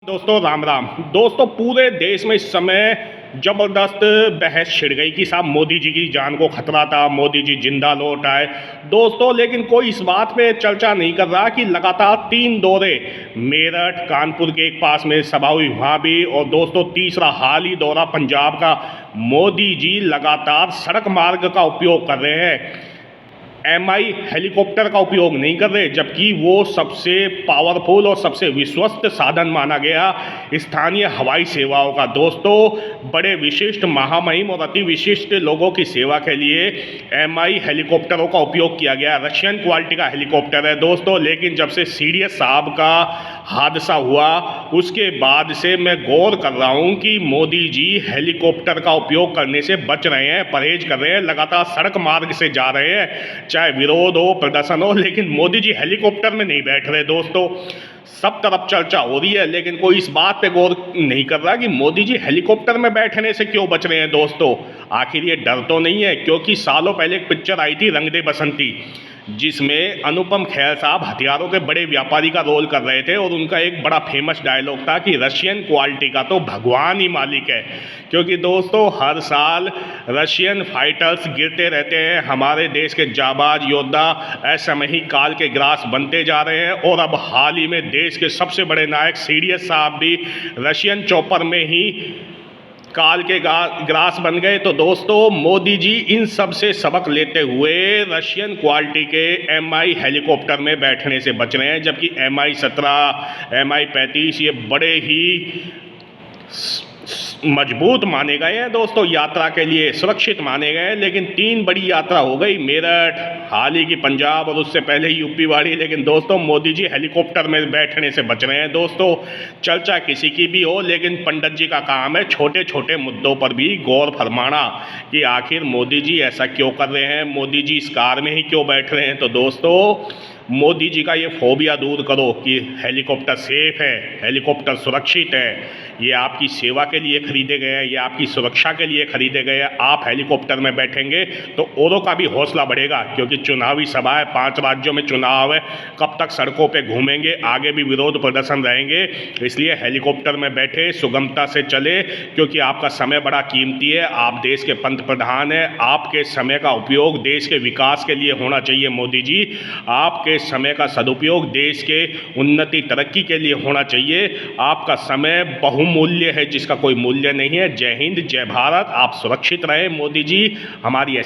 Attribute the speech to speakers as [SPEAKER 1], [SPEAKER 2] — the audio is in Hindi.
[SPEAKER 1] दोस्तों राम राम। दोस्तों पूरे देश में इस समय जबरदस्त बहस छिड़ गई कि साहब मोदी जी की जान को खतरा था, मोदी जी जिंदा लौट आए। दोस्तों लेकिन कोई इस बात पे चर्चा नहीं कर रहा कि लगातार 3 दौरे मेरठ कानपुर के एक पास में सभा हुई वहाँ भी, और दोस्तों तीसरा हाल ही दौरा पंजाब का। मोदी जी लगातार सड़क मार्ग का उपयोग कर रहे हैं, एमआई हेलीकॉप्टर का उपयोग नहीं कर रहे, जबकि वो सबसे पावरफुल और सबसे विश्वस्त साधन माना गया स्थानीय हवाई सेवाओं का। दोस्तों बड़े विशिष्ट महामहिम और अति विशिष्ट लोगों की सेवा के लिए एमआई हेलीकॉप्टरों का उपयोग किया गया। रशियन क्वालिटी का हेलीकॉप्टर है दोस्तों, लेकिन जब से सीडीएस साहब का हादसा हुआ उसके बाद से मैं गौर कर रहा हूँ कि मोदी जी हेलीकॉप्टर का उपयोग करने से बच रहे हैं, परहेज कर रहे हैं, लगातार सड़क मार्ग से जा रहे हैं, चाहे विरोध हो प्रदर्शन हो, लेकिन मोदी जी हेलीकॉप्टर में नहीं बैठ रहे। दोस्तों सब तरफ चर्चा हो रही है, लेकिन कोई इस बात पे गौर नहीं कर रहा कि मोदी जी हेलीकॉप्टर में बैठने से क्यों बच रहे हैं। दोस्तों आखिर ये डर तो नहीं है, क्योंकि सालों पहले एक पिक्चर आई थी रंग दे बसंती, जिसमें अनुपम खेर साहब हथियारों के बड़े व्यापारी का रोल कर रहे थे, और उनका एक बड़ा फेमस डायलॉग था कि रशियन क्वालिटी का तो भगवान ही मालिक है। क्योंकि दोस्तों हर साल रशियन फाइटर्स गिरते रहते हैं, हमारे देश के जाबाज योद्धा असमयी काल के ग्रास बनते जा रहे हैं, और अब हाल ही में देश के सबसे बड़े नायक सीडीएस साहब भी रशियन चॉपर में ही काल के ग्रास बन गए। तो दोस्तों मोदी जी इन सब से सबक लेते हुए रशियन क्वालिटी के एमआई हेलीकॉप्टर में बैठने से बच रहे हैं, जबकि MI-17 MI-35 ये बड़े ही मजबूत माने गए हैं दोस्तों, यात्रा के लिए सुरक्षित माने गए हैं। लेकिन 3 बड़ी यात्रा हो गई, मेरठ, हाल ही की पंजाब और उससे पहले यूपी वाली, लेकिन दोस्तों मोदी जी हेलीकॉप्टर में बैठने से बच रहे हैं। दोस्तों चर्चा किसी की भी हो, लेकिन पंडित जी का काम है छोटे छोटे मुद्दों पर भी गौर फरमाना कि आखिर मोदी जी ऐसा क्यों कर रहे हैं, मोदी जी इस कार में ही क्यों बैठ रहे हैं। तो दोस्तों मोदी जी का ये फोबिया दूर करो कि हेलीकॉप्टर सेफ है, हेलीकॉप्टर सुरक्षित है, ये आपकी सेवा के लिए खरीदे गए हैं, ये आपकी सुरक्षा के लिए खरीदे गए हैं। आप हेलीकॉप्टर में बैठेंगे तो औरों का भी हौसला बढ़ेगा, क्योंकि चुनावी सभा है, 5 राज्यों में चुनाव है, कब तक सड़कों पे घूमेंगे, आगे भी विरोध प्रदर्शन रहेंगे। इसलिए हेलीकॉप्टर में बैठे, सुगमता से चले, क्योंकि आपका समय बड़ा कीमती है, आप देश के पंत प्रधान हैं, आपके समय का उपयोग देश के विकास के लिए होना चाहिए। मोदी जी आपके समय का सदुपयोग देश के उन्नति तरक्की के लिए होना चाहिए। आपका समय बहुमूल्य है, जिसका कोई मूल्य नहीं है। जय हिंद, जय भारत, आप सुरक्षित रहे मोदी जी। हमारी